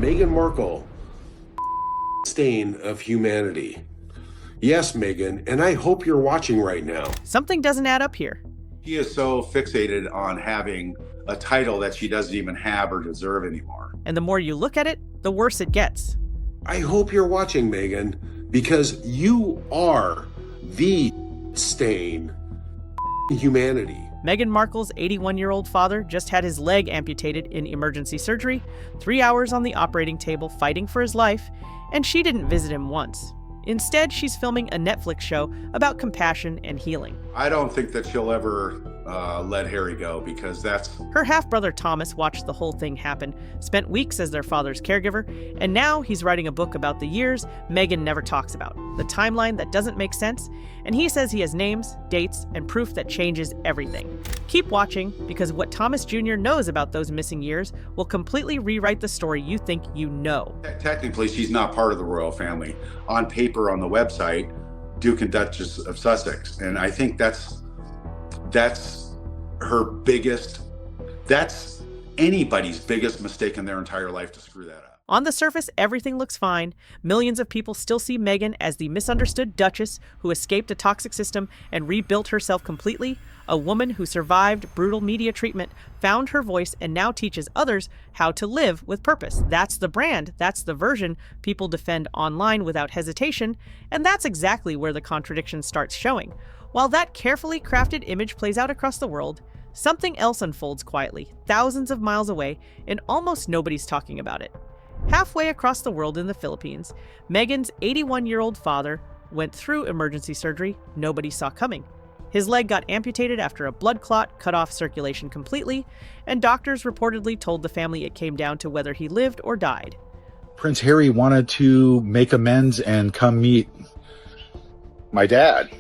Meghan Markle, stain of humanity. Yes, Meghan, and I hope you're watching right now. Something doesn't add up here. She is so fixated on having a title that she doesn't even have or deserve anymore. And the more you look at it, the worse it gets. I hope you're watching, Meghan, because you are the stain in humanity. Meghan Markle's 81-year-old father just had his leg amputated in emergency surgery, 3 hours on the operating table fighting for his life, and she didn't visit him once. Instead, she's filming a Netflix show about compassion and healing. I don't think that she'll ever let Harry go, because that's... Her half-brother Thomas watched the whole thing happen, spent weeks as their father's caregiver, and now he's writing a book about the years Meghan never talks about, the timeline that doesn't make sense, and he says he has names, dates, and proof that changes everything. Keep watching, because what Thomas Jr. knows about those missing years will completely rewrite the story you think you know. Technically, she's not part of the royal family. On paper, on the website, Duke and Duchess of Sussex, and I think that's her biggest, that's anybody's biggest mistake in their entire life, to screw that up. On the surface, everything looks fine. Millions of people still see Meghan as the misunderstood duchess who escaped a toxic system and rebuilt herself completely, a woman who survived brutal media treatment, found her voice, and now teaches others how to live with purpose. That's the brand, that's the version people defend online without hesitation, and that's exactly where the contradiction starts showing. While that carefully crafted image plays out across the world, something else unfolds quietly, thousands of miles away, and almost nobody's talking about it. Halfway across the world in the Philippines, Meghan's 81-year-old father went through emergency surgery nobody saw coming. His leg got amputated after a blood clot cut off circulation completely, and doctors reportedly told the family it came down to whether he lived or died. Prince Harry wanted to make amends and come meet my dad.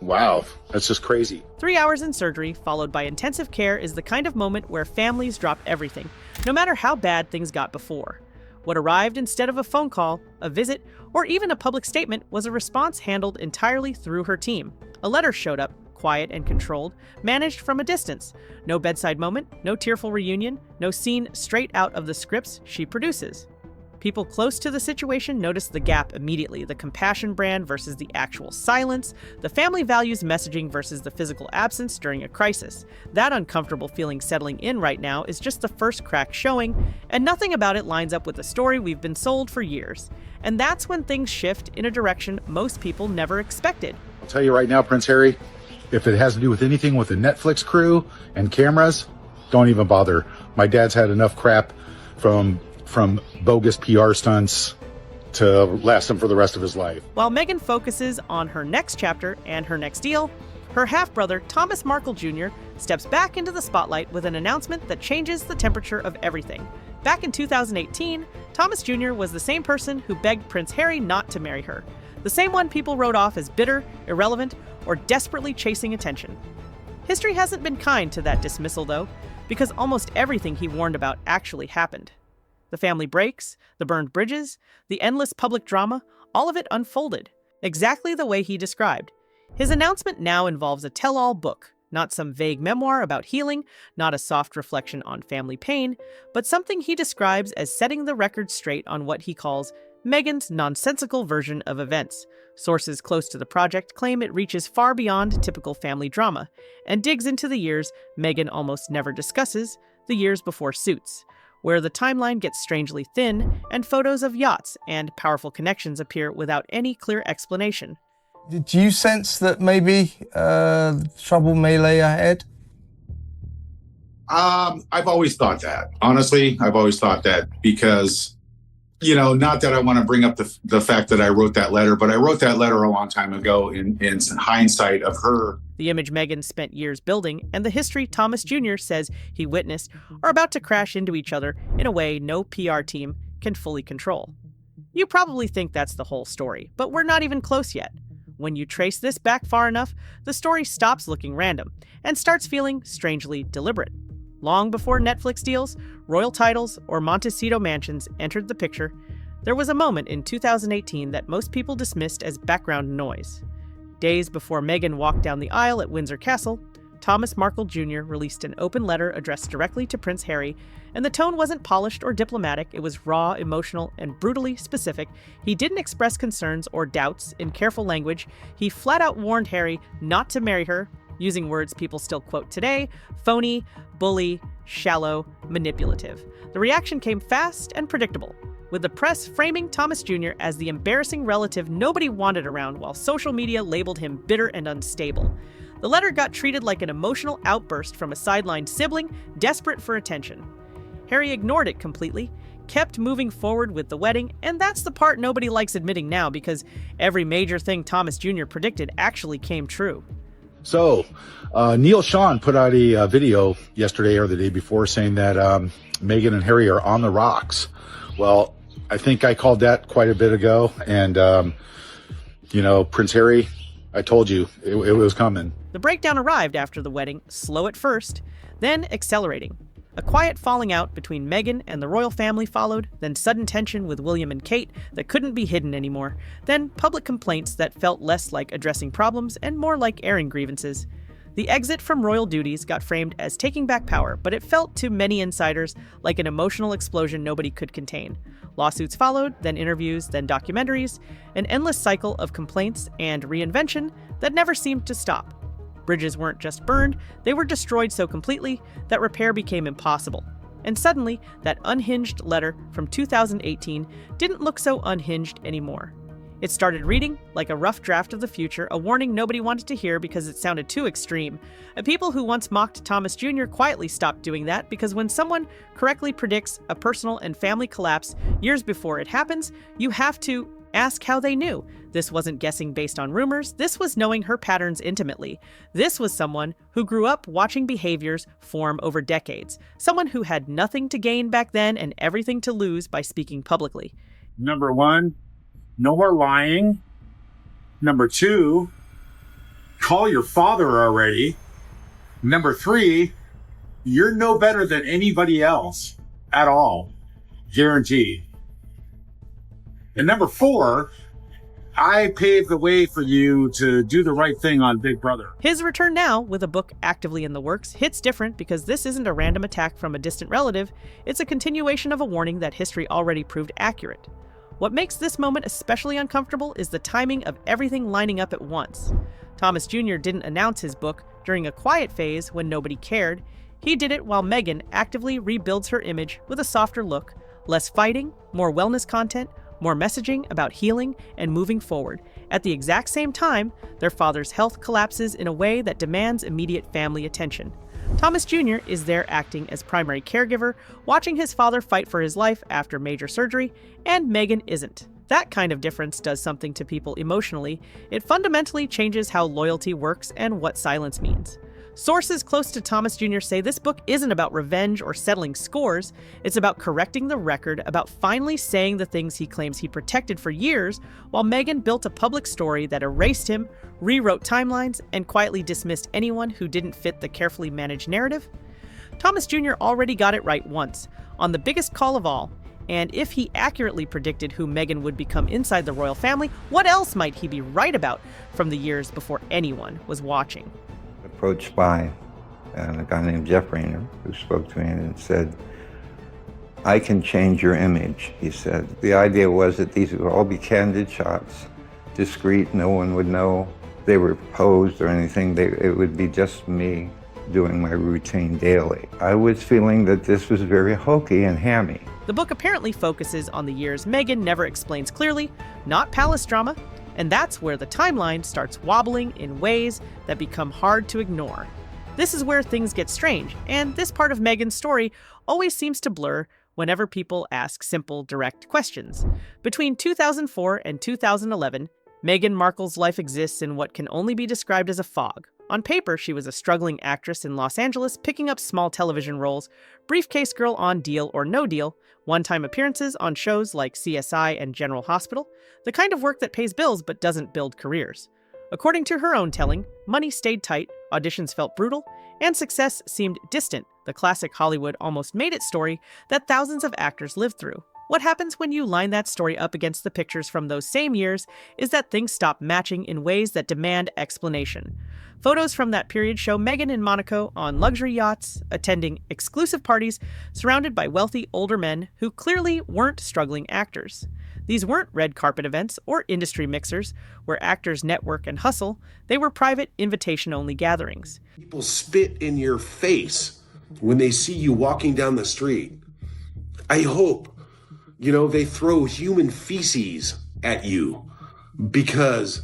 Wow, that's just crazy. 3 hours in surgery, followed by intensive care, is the kind of moment where families drop everything, no matter how bad things got before. What arrived instead of a phone call, a visit, or even a public statement was a response handled entirely through her team. A letter showed up, quiet and controlled, managed from a distance. No bedside moment, no tearful reunion, no scene straight out of the scripts she produces. People close to the situation notice the gap immediately, the compassion brand versus the actual silence, the family values messaging versus the physical absence during a crisis. That uncomfortable feeling settling in right now is just the first crack showing, and nothing about it lines up with the story we've been sold for years. And that's when things shift in a direction most people never expected. I'll tell you right now, Prince Harry, if it has to do with anything with the Netflix crew and cameras, don't even bother. My dad's had enough crap from bogus PR stunts to last him for the rest of his life. While Meghan focuses on her next chapter and her next deal, her half-brother, Thomas Markle Jr., steps back into the spotlight with an announcement that changes the temperature of everything. Back in 2018, Thomas Jr. was the same person who begged Prince Harry not to marry her, the same one people wrote off as bitter, irrelevant, or desperately chasing attention. History hasn't been kind to that dismissal, though, because almost everything he warned about actually happened. The family breaks, the burned bridges, the endless public drama, all of it unfolded, exactly the way he described. His announcement now involves a tell-all book, not some vague memoir about healing, not a soft reflection on family pain, but something he describes as setting the record straight on what he calls Meghan's nonsensical version of events. Sources close to the project claim it reaches far beyond typical family drama and digs into the years Meghan almost never discusses, the years before Suits, where the timeline gets strangely thin and photos of yachts and powerful connections appear without any clear explanation. Did you sense that maybe trouble may lay ahead? I've always thought that. Honestly, I've always thought that because, you know, not that I want to bring up the fact that I wrote that letter, but I wrote that letter a long time ago in hindsight of her. The image Meghan spent years building and the history Thomas Jr. says he witnessed are about to crash into each other in a way no PR team can fully control. You probably think that's the whole story, but we're not even close yet. When you trace this back far enough, the story stops looking random and starts feeling strangely deliberate. Long before Netflix deals, royal titles, or Montecito mansions entered the picture, there was a moment in 2018 that most people dismissed as background noise. Days before Meghan walked down the aisle at Windsor Castle, Thomas Markle Jr. released an open letter addressed directly to Prince Harry, and the tone wasn't polished or diplomatic. It was raw, emotional, and brutally specific. He didn't express concerns or doubts in careful language. He flat out warned Harry not to marry her, using words people still quote today: phony, bully, shallow, manipulative. The reaction came fast and predictable, with the press framing Thomas Jr. as the embarrassing relative nobody wanted around, while social media labeled him bitter and unstable. The letter got treated like an emotional outburst from a sidelined sibling desperate for attention. Harry ignored it completely, kept moving forward with the wedding, and that's the part nobody likes admitting now, because every major thing Thomas Jr. predicted actually came true. So, Neil Sean put out a video yesterday or the day before saying that Meghan and Harry are on the rocks. Well, I think I called that quite a bit ago. And, Prince Harry, I told you it was coming. The breakdown arrived after the wedding, slow at first, then accelerating. A quiet falling out between Meghan and the royal family followed, then sudden tension with William and Kate that couldn't be hidden anymore, then public complaints that felt less like addressing problems and more like airing grievances. The exit from royal duties got framed as taking back power, but it felt to many insiders like an emotional explosion nobody could contain. Lawsuits followed, then interviews, then documentaries, an endless cycle of complaints and reinvention that never seemed to stop. Bridges weren't just burned, they were destroyed so completely that repair became impossible. And suddenly, that unhinged letter from 2018 didn't look so unhinged anymore. It started reading like a rough draft of the future, a warning nobody wanted to hear because it sounded too extreme. And people who once mocked Thomas Jr. quietly stopped doing that, because when someone correctly predicts a personal and family collapse years before it happens, you have to ask how they knew. This wasn't guessing based on rumors. This was knowing her patterns intimately. This was someone who grew up watching behaviors form over decades. Someone who had nothing to gain back then and everything to lose by speaking publicly. Number one, no more lying. Number two, call your father already. Number three, you're no better than anybody else at all. Guaranteed. And number four, I paved the way for you to do the right thing on Big Brother. His return now, with a book actively in the works, hits different because this isn't a random attack from a distant relative. It's a continuation of a warning that history already proved accurate. What makes this moment especially uncomfortable is the timing of everything lining up at once. Thomas Jr. didn't announce his book during a quiet phase when nobody cared. He did it while Meghan actively rebuilds her image with a softer look, less fighting, more wellness content, more messaging about healing and moving forward. At the exact same time, their father's health collapses in a way that demands immediate family attention. Thomas Jr. is there acting as primary caregiver, watching his father fight for his life after major surgery, and Meghan isn't. That kind of difference does something to people emotionally. It fundamentally changes how loyalty works and what silence means. Sources close to Thomas Jr. say this book isn't about revenge or settling scores. It's about correcting the record, about finally saying the things he claims he protected for years, while Meghan built a public story that erased him, rewrote timelines, and quietly dismissed anyone who didn't fit the carefully managed narrative. Thomas Jr. already got it right once, on the biggest call of all. And if he accurately predicted who Meghan would become inside the royal family, what else might he be right about from the years before anyone was watching? Approached by a guy named Jeff Rayner, who spoke to me and said, "I can change your image," he said. The idea was that these would all be candid shots, discreet, no one would know they were posed or anything. It would be just me doing my routine daily. I was feeling that this was very hokey and hammy. The book apparently focuses on the years Meghan never explains clearly, not palace drama, and that's where the timeline starts wobbling in ways that become hard to ignore. This is where things get strange, and this part of Meghan's story always seems to blur whenever people ask simple, direct questions. Between 2004 and 2011, Meghan Markle's life exists in what can only be described as a fog. On paper, she was a struggling actress in Los Angeles, picking up small television roles, briefcase girl on Deal or No Deal, one-time appearances on shows like CSI and General Hospital, the kind of work that pays bills but doesn't build careers. According to her own telling, money stayed tight, auditions felt brutal, and success seemed distant, the classic Hollywood almost made it story that thousands of actors lived through. What happens when you line that story up against the pictures from those same years is that things stop matching in ways that demand explanation. Photos from that period show Meghan in Monaco on luxury yachts, attending exclusive parties, surrounded by wealthy older men who clearly weren't struggling actors. These weren't red carpet events or industry mixers where actors network and hustle. They were private, invitation-only gatherings. People spit in your face when they see you walking down the street. I hope, they throw human feces at you because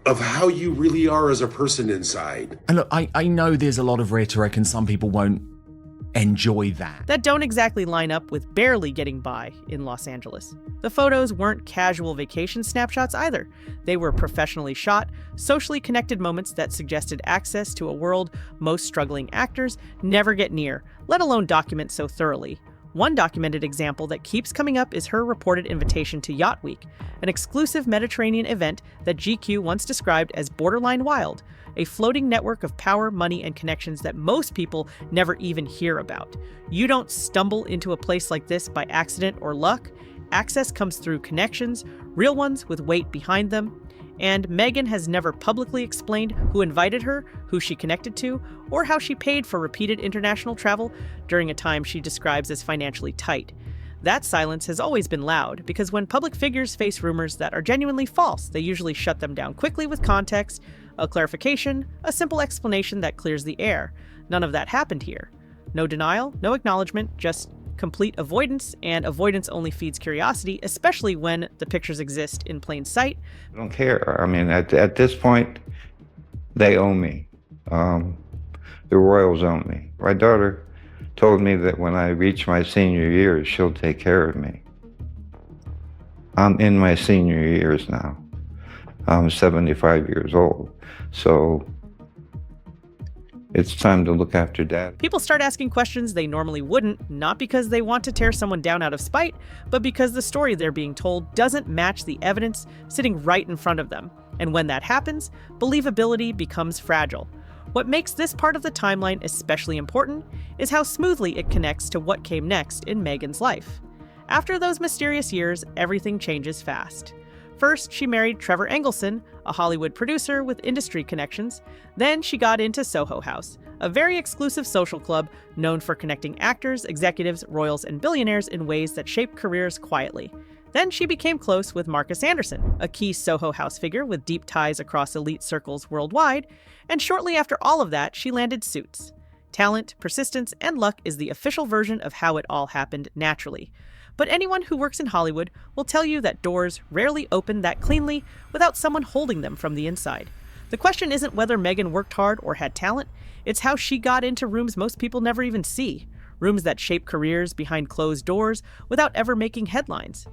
of how you really are as a person inside. And look, I know there's a lot of rhetoric and some people won't enjoy that. That don't exactly line up with barely getting by in Los Angeles. The photos weren't casual vacation snapshots either. They were professionally shot, socially connected moments that suggested access to a world most struggling actors never get near, let alone document so thoroughly. One documented example that keeps coming up is her reported invitation to Yacht Week, an exclusive Mediterranean event that GQ once described as borderline wild, a floating network of power, money, and connections that most people never even hear about. You don't stumble into a place like this by accident or luck. Access comes through connections, real ones with weight behind them. And Meghan has never publicly explained who invited her, who she connected to, or how she paid for repeated international travel during a time she describes as financially tight. That silence has always been loud, because when public figures face rumors that are genuinely false, they usually shut them down quickly with context, a clarification, a simple explanation that clears the air. None of that happened here. No denial, no acknowledgement, just complete avoidance, and avoidance only feeds curiosity, especially when the pictures exist in plain sight. I don't care. I mean, at this point, they own me. The royals own me. My daughter told me that when I reach my senior years, she'll take care of me. I'm in my senior years now. I'm 75 years old. So it's time to look after Dad. People start asking questions they normally wouldn't, not because they want to tear someone down out of spite, but because the story they're being told doesn't match the evidence sitting right in front of them. And when that happens, believability becomes fragile. What makes this part of the timeline especially important is how smoothly it connects to what came next in Meghan's life. After those mysterious years, everything changes fast. First, she married Trevor Engelson, a Hollywood producer with industry connections. Then she got into Soho House, a very exclusive social club known for connecting actors, executives, royals, and billionaires in ways that shape careers quietly. Then she became close with Marcus Anderson, a key Soho House figure with deep ties across elite circles worldwide. And shortly after all of that, she landed Suits. Talent, persistence, and luck is the official version of how it all happened naturally. But anyone who works in Hollywood will tell you that doors rarely open that cleanly without someone holding them from the inside. The question isn't whether Meghan worked hard or had talent, it's how she got into rooms most people never even see, rooms that shape careers behind closed doors without ever making headlines.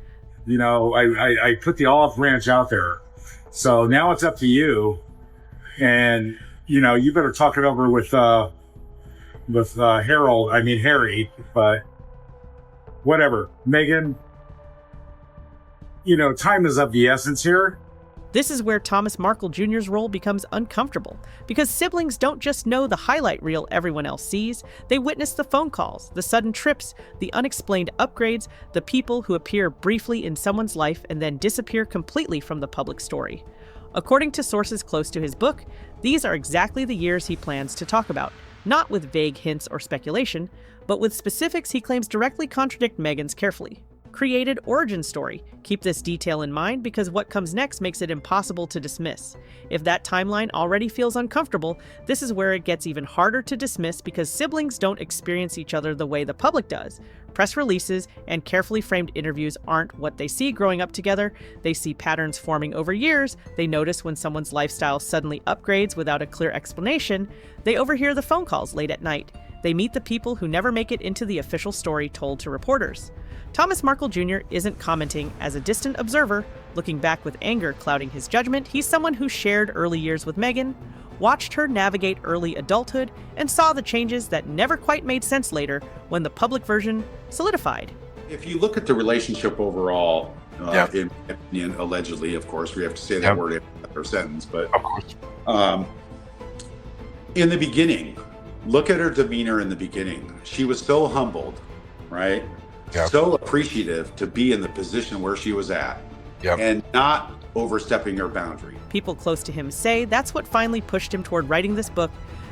I put the olive branch out there, so now it's up to you, and you better talk it over with Harry, but whatever. Meghan, time is of the essence here. This is where Thomas Markle Jr.'s role becomes uncomfortable, because siblings don't just know the highlight reel everyone else sees, they witness the phone calls, the sudden trips, the unexplained upgrades, the people who appear briefly in someone's life and then disappear completely from the public story. According to sources close to his book, these are exactly the years he plans to talk about, not with vague hints or speculation, but with specifics he claims directly contradict Meghan's carefully created origin story. Keep this detail in mind because what comes next makes it impossible to dismiss. If that timeline already feels uncomfortable, this is where it gets even harder to dismiss because siblings don't experience each other the way the public does. Press releases and carefully framed interviews aren't what they see growing up together. They see patterns forming over years. They notice when someone's lifestyle suddenly upgrades without a clear explanation. They overhear the phone calls late at night. They meet the people who never make it into the official story told to reporters. Thomas Markle Jr. isn't commenting as a distant observer, looking back with anger clouding his judgment. He's someone who shared early years with Meghan, watched her navigate early adulthood, and saw the changes that never quite made sense later when the public version solidified. If you look at the relationship overall, in my opinion, allegedly, of course, we have to say that word after sentence, but Of course. In the beginning, look at her demeanor in the beginning. She was so humbled, right? Yep. so appreciative to be in the position where she was at Yep. and not overstepping her boundary. People close to him say that's what finally pushed him toward writing this book,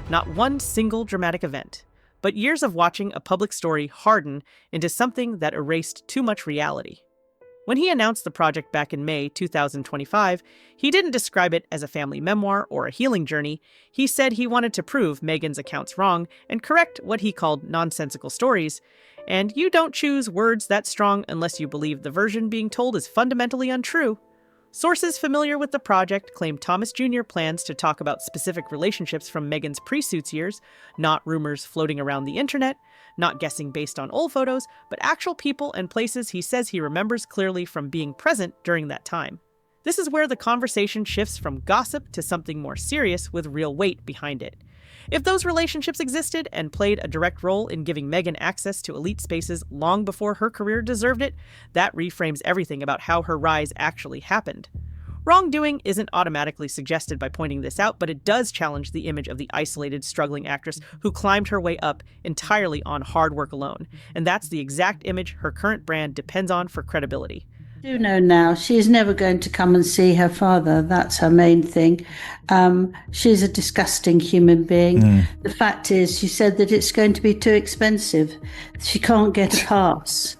not one single dramatic event, but years of watching a public story harden into something that erased too much reality. When he announced the project back in May 2025, he didn't describe it as a family memoir or a healing journey. He said he wanted to prove Meghan's accounts wrong and correct what he called nonsensical stories. And you don't choose words that strong unless you believe the version being told is fundamentally untrue. Sources familiar with the project claim Thomas Jr. plans to talk about specific relationships from Meghan's pre-Suits years, not rumors floating around the internet, not guessing based on old photos, but actual people and places he says he remembers clearly from being present during that time. This is where the conversation shifts from gossip to something more serious with real weight behind it. If those relationships existed and played a direct role in giving Meghan access to elite spaces long before her career deserved it, that reframes everything about how her rise actually happened. Wrongdoing isn't automatically suggested by pointing this out, but it does challenge the image of the isolated, struggling actress who climbed her way up entirely on hard work alone. And that's the exact image her current brand depends on for credibility. I do know now she is never going to come and see her father. That's her main thing. She's a disgusting human being. The fact is, she said that it's going to be too expensive. She can't get a pass.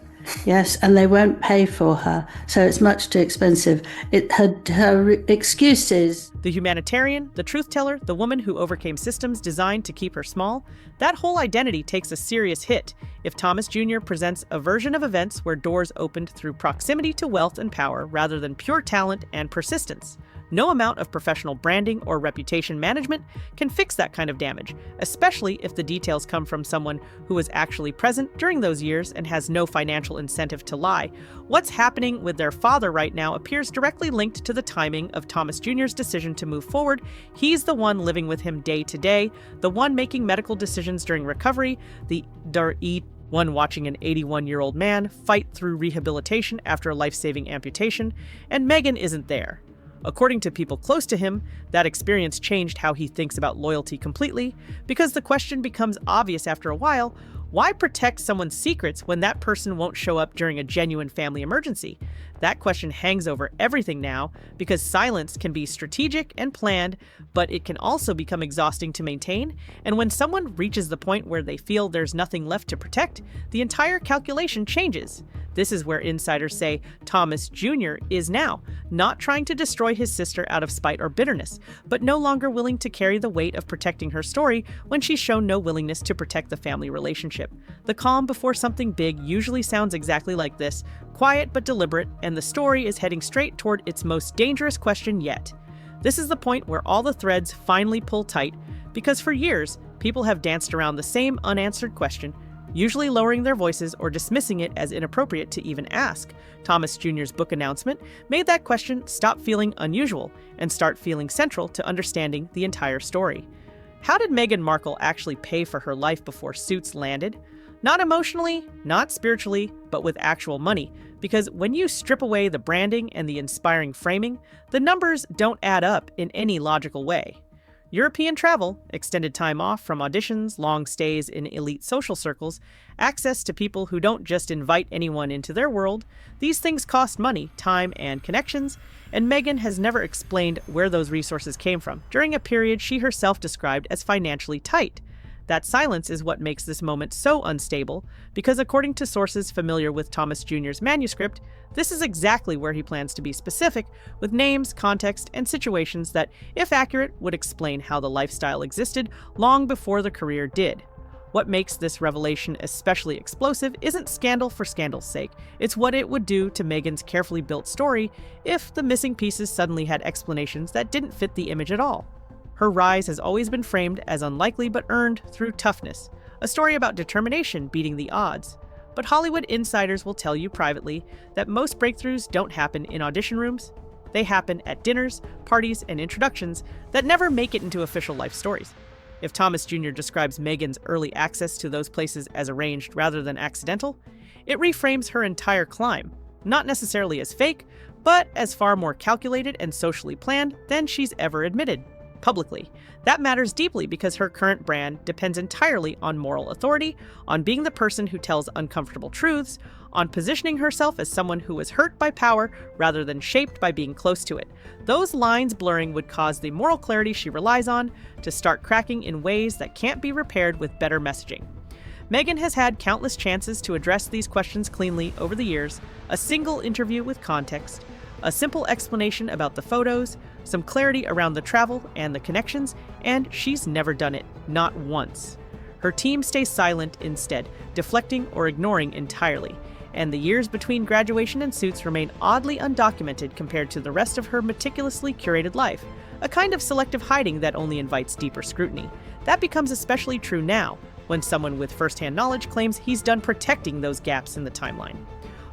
Yes, and they won't pay for her, so it's much too expensive. Her excuse is... The humanitarian, the truth teller, the woman who overcame systems designed to keep her small, that whole identity takes a serious hit if Thomas Jr. presents a version of events where doors opened through proximity to wealth and power rather than pure talent and persistence. No amount of professional branding or reputation management can fix that kind of damage, especially if the details come from someone who was actually present during those years and has no financial incentive to lie. What's happening with their father right now appears directly linked to the timing of Thomas Jr.'s decision to move forward. He's the one living with him day to day, the one making medical decisions during recovery, the one watching an 81-year-old man fight through rehabilitation after a life-saving amputation, and Meghan isn't there. According to people close to him, that experience changed how he thinks about loyalty completely, because the question becomes obvious after a while: why protect someone's secrets when that person won't show up during a genuine family emergency? That question hangs over everything now, because silence can be strategic and planned, but it can also become exhausting to maintain. And when someone reaches the point where they feel there's nothing left to protect, the entire calculation changes. This is where insiders say Thomas Jr. is now not trying to destroy his sister out of spite or bitterness, but no longer willing to carry the weight of protecting her story when she's shown no willingness to protect the family relationship. The calm before something big usually sounds exactly like this: quiet but deliberate, and the story is heading straight toward its most dangerous question yet. This is the point where all the threads finally pull tight, because for years, people have danced around the same unanswered question, usually lowering their voices or dismissing it as inappropriate to even ask. Thomas Jr.'s book announcement made that question stop feeling unusual and start feeling central to understanding the entire story. How did Meghan Markle actually pay for her life before Suits landed? Not emotionally, not spiritually, but with actual money. Because when you strip away the branding and the inspiring framing, the numbers don't add up in any logical way. European travel, extended time off from auditions, long stays in elite social circles, access to people who don't just invite anyone into their world, these things cost money, time, and connections, and Meghan has never explained where those resources came from during a period she herself described as financially tight. That silence is what makes this moment so unstable, because according to sources familiar with Thomas Jr.'s manuscript, this is exactly where he plans to be specific, with names, context, and situations that, if accurate, would explain how the lifestyle existed long before the career did. What makes this revelation especially explosive isn't scandal for scandal's sake. It's what it would do to Meghan's carefully built story if the missing pieces suddenly had explanations that didn't fit the image at all. Her rise has always been framed as unlikely but earned through toughness, a story about determination beating the odds. But Hollywood insiders will tell you privately that most breakthroughs don't happen in audition rooms. They happen at dinners, parties, and introductions that never make it into official life stories. If Thomas Jr. describes Meghan's early access to those places as arranged rather than accidental, it reframes her entire climb, not necessarily as fake, but as far more calculated and socially planned than she's ever admitted. publicly. That matters deeply because her current brand depends entirely on moral authority, on being the person who tells uncomfortable truths, on positioning herself as someone who was hurt by power rather than shaped by being close to it. Those lines blurring would cause the moral clarity she relies on to start cracking in ways that can't be repaired with better messaging. Meghan has had countless chances to address these questions cleanly over the years: a single interview with context, a simple explanation about the photos, some clarity around the travel and the connections, and she's never done it, not once. Her team stays silent instead, deflecting or ignoring entirely, and the years between graduation and suits remain oddly undocumented compared to the rest of her meticulously curated life, a kind of selective hiding that only invites deeper scrutiny. That becomes especially true now, when someone with first-hand knowledge claims he's done protecting those gaps in the timeline.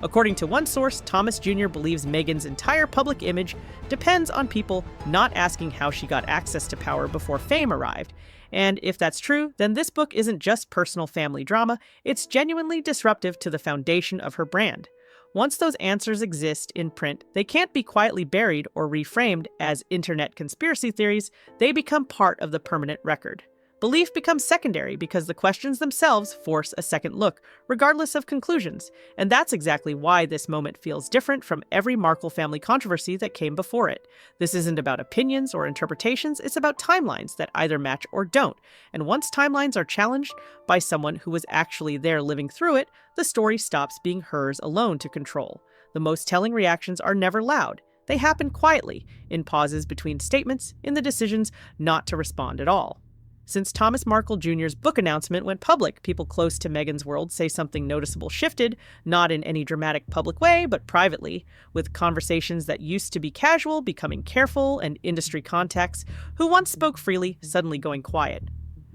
According to one source, Thomas Jr. believes Meghan's entire public image depends on people not asking how she got access to power before fame arrived. And if that's true, then this book isn't just personal family drama, it's genuinely disruptive to the foundation of her brand. Once those answers exist in print, they can't be quietly buried or reframed as internet conspiracy theories, they become part of the permanent record. Belief becomes secondary because the questions themselves force a second look, regardless of conclusions, and that's exactly why this moment feels different from every Markle family controversy that came before it. This isn't about opinions or interpretations, it's about timelines that either match or don't, and once timelines are challenged by someone who was actually there living through it, the story stops being hers alone to control. The most telling reactions are never loud. They happen quietly, in pauses between statements, in the decisions not to respond at all. Since Thomas Markle Jr.'s book announcement went public, people close to Meghan's world say something noticeable shifted, not in any dramatic public way, but privately, with conversations that used to be casual becoming careful and industry contacts who once spoke freely suddenly going quiet.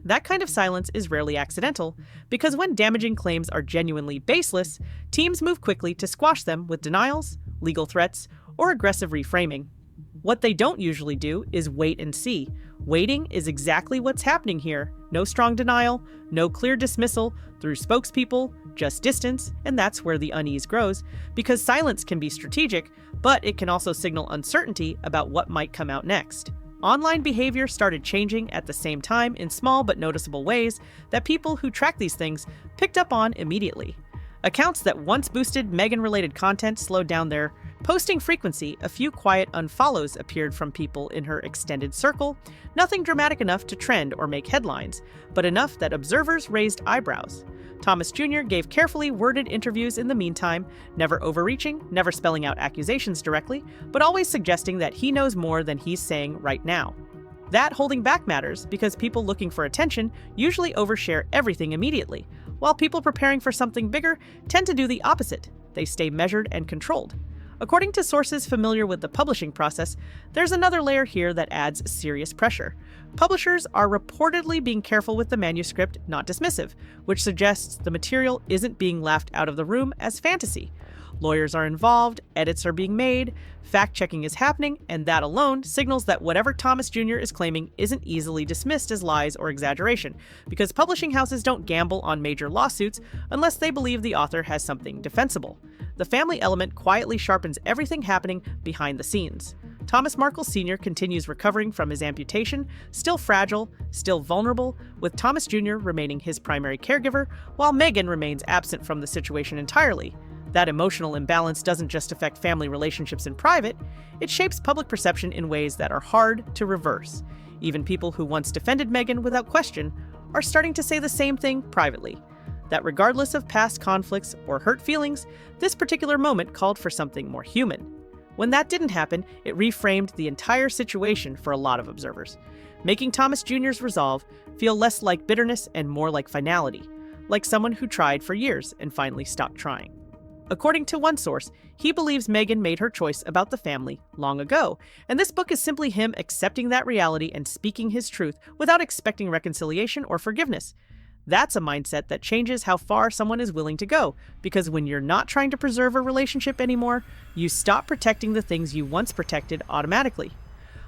That kind of silence is rarely accidental, because when damaging claims are genuinely baseless, teams move quickly to squash them with denials, legal threats, or aggressive reframing. What they don't usually do is wait and see. Waiting is exactly what's happening here. No strong denial, no clear dismissal through spokespeople, just distance, and that's where the unease grows, because silence can be strategic, but it can also signal uncertainty about what might come out next. Online behavior started changing at the same time in small but noticeable ways that people who track these things picked up on immediately. Accounts that once boosted Meghan-related content slowed down their posting frequency. A few quiet unfollows appeared from people in her extended circle, nothing dramatic enough to trend or make headlines, but enough that observers raised eyebrows. Thomas Jr. gave carefully worded interviews in the meantime, never overreaching, never spelling out accusations directly, but always suggesting that he knows more than he's saying right now. That holding back matters because people looking for attention usually overshare everything immediately, while people preparing for something bigger tend to do the opposite. They stay measured and controlled. According to sources familiar with the publishing process, there's another layer here that adds serious pressure. Publishers are reportedly being careful with the manuscript, not dismissive, which suggests the material isn't being laughed out of the room as fantasy. Lawyers are involved, edits are being made, fact-checking is happening, and that alone signals that whatever Thomas Jr. is claiming isn't easily dismissed as lies or exaggeration, because publishing houses don't gamble on major lawsuits unless they believe the author has something defensible. The family element quietly sharpens everything happening behind the scenes. Thomas Markle Sr. continues recovering from his amputation, still fragile, still vulnerable, with Thomas Jr. remaining his primary caregiver, while Meghan remains absent from the situation entirely. That emotional imbalance doesn't just affect family relationships in private, it shapes public perception in ways that are hard to reverse. Even people who once defended Meghan without question are starting to say the same thing privately. That regardless of past conflicts or hurt feelings, this particular moment called for something more human. When that didn't happen, it reframed the entire situation for a lot of observers, making Thomas Jr.'s resolve feel less like bitterness and more like finality, like someone who tried for years and finally stopped trying. According to one source, he believes Meghan made her choice about the family long ago, and this book is simply him accepting that reality and speaking his truth without expecting reconciliation or forgiveness. That's a mindset that changes how far someone is willing to go, because when you're not trying to preserve a relationship anymore, you stop protecting the things you once protected automatically.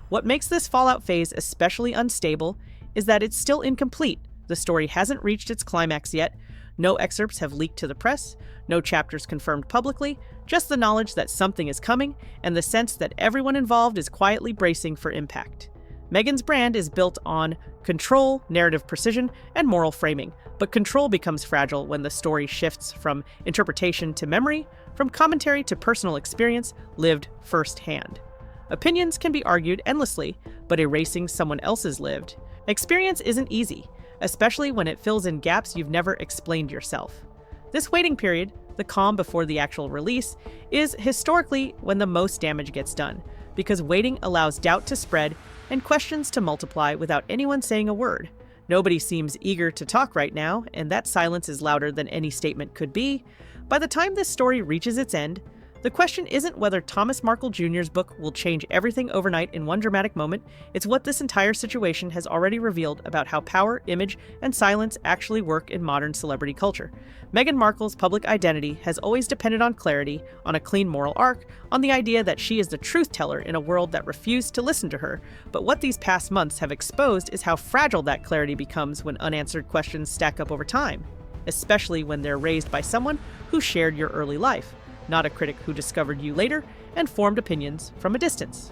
What makes this fallout phase especially unstable is that it's still incomplete. The story hasn't reached its climax yet. No excerpts have leaked to the press, no chapters confirmed publicly, just the knowledge that something is coming and the sense that everyone involved is quietly bracing for impact. Meghan's brand is built on control, narrative precision, and moral framing, but control becomes fragile when the story shifts from interpretation to memory, from commentary to personal experience lived firsthand. Opinions can be argued endlessly, but erasing someone else's lived experience isn't easy, especially when it fills in gaps you've never explained yourself. This waiting period, the calm before the actual release, is historically when the most damage gets done, because waiting allows doubt to spread and questions to multiply without anyone saying a word. Nobody seems eager to talk right now, and that silence is louder than any statement could be. By the time this story reaches its end, the question isn't whether Thomas Markle Jr.'s book will change everything overnight in one dramatic moment. It's what this entire situation has already revealed about how power, image, and silence actually work in modern celebrity culture. Meghan Markle's public identity has always depended on clarity, on a clean moral arc, on the idea that she is the truth teller in a world that refused to listen to her. But what these past months have exposed is how fragile that clarity becomes when unanswered questions stack up over time, especially when they're raised by someone who shared your early life, not a critic who discovered you later and formed opinions from a distance.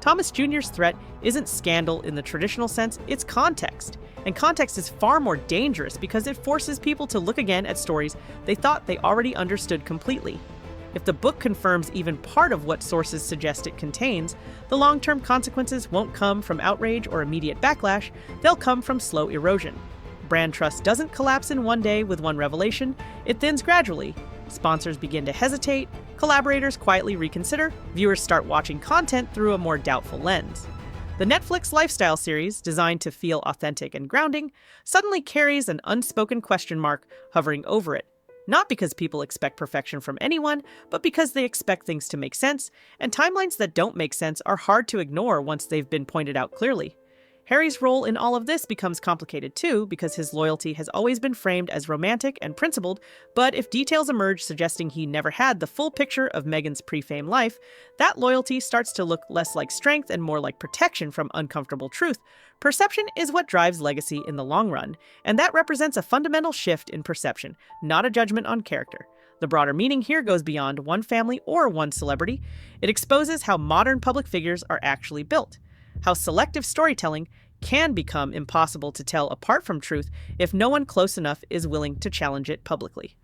Thomas Jr.'s threat isn't scandal in the traditional sense, it's context. And context is far more dangerous because it forces people to look again at stories they thought they already understood completely. If the book confirms even part of what sources suggest it contains, the long-term consequences won't come from outrage or immediate backlash, they'll come from slow erosion. Brand trust doesn't collapse in one day with one revelation, it thins gradually. Sponsors begin to hesitate, collaborators quietly reconsider, viewers start watching content through a more doubtful lens. The Netflix lifestyle series, designed to feel authentic and grounding, suddenly carries an unspoken question mark hovering over it. Not because people expect perfection from anyone, but because they expect things to make sense, and timelines that don't make sense are hard to ignore once they've been pointed out clearly. Harry's role in all of this becomes complicated too, because his loyalty has always been framed as romantic and principled, but if details emerge suggesting he never had the full picture of Meghan's pre-fame life, that loyalty starts to look less like strength and more like protection from uncomfortable truth. Perception is what drives legacy in the long run, and that represents a fundamental shift in perception, not a judgment on character. The broader meaning here goes beyond one family or one celebrity. It exposes how modern public figures are actually built, how selective storytelling can become impossible to tell apart from truth if no one close enough is willing to challenge it publicly.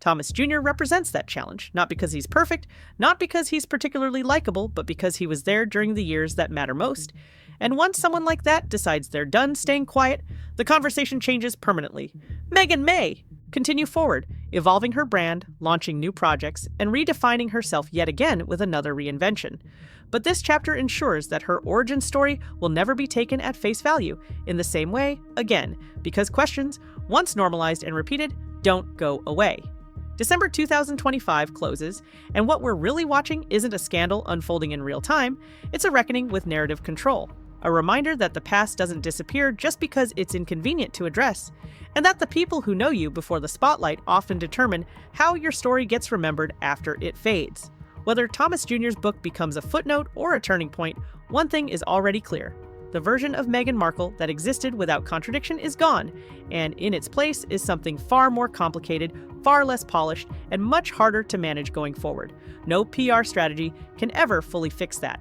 Thomas Jr. represents that challenge, not because he's perfect, not because he's particularly likable, but because he was there during the years that matter most. And once someone like that decides they're done staying quiet, the conversation changes permanently. Meghan may continue forward, evolving her brand, launching new projects, and redefining herself yet again with another reinvention. But this chapter ensures that her origin story will never be taken at face value in the same way, again, because questions, once normalized and repeated, don't go away. December 2025 closes, and what we're really watching isn't a scandal unfolding in real time, it's a reckoning with narrative control, a reminder that the past doesn't disappear just because it's inconvenient to address, and that the people who know you before the spotlight often determine how your story gets remembered after it fades. Whether Thomas Jr.'s book becomes a footnote or a turning point, one thing is already clear. The version of Meghan Markle that existed without contradiction is gone, and in its place is something far more complicated, far less polished, and much harder to manage going forward. No PR strategy can ever fully fix that.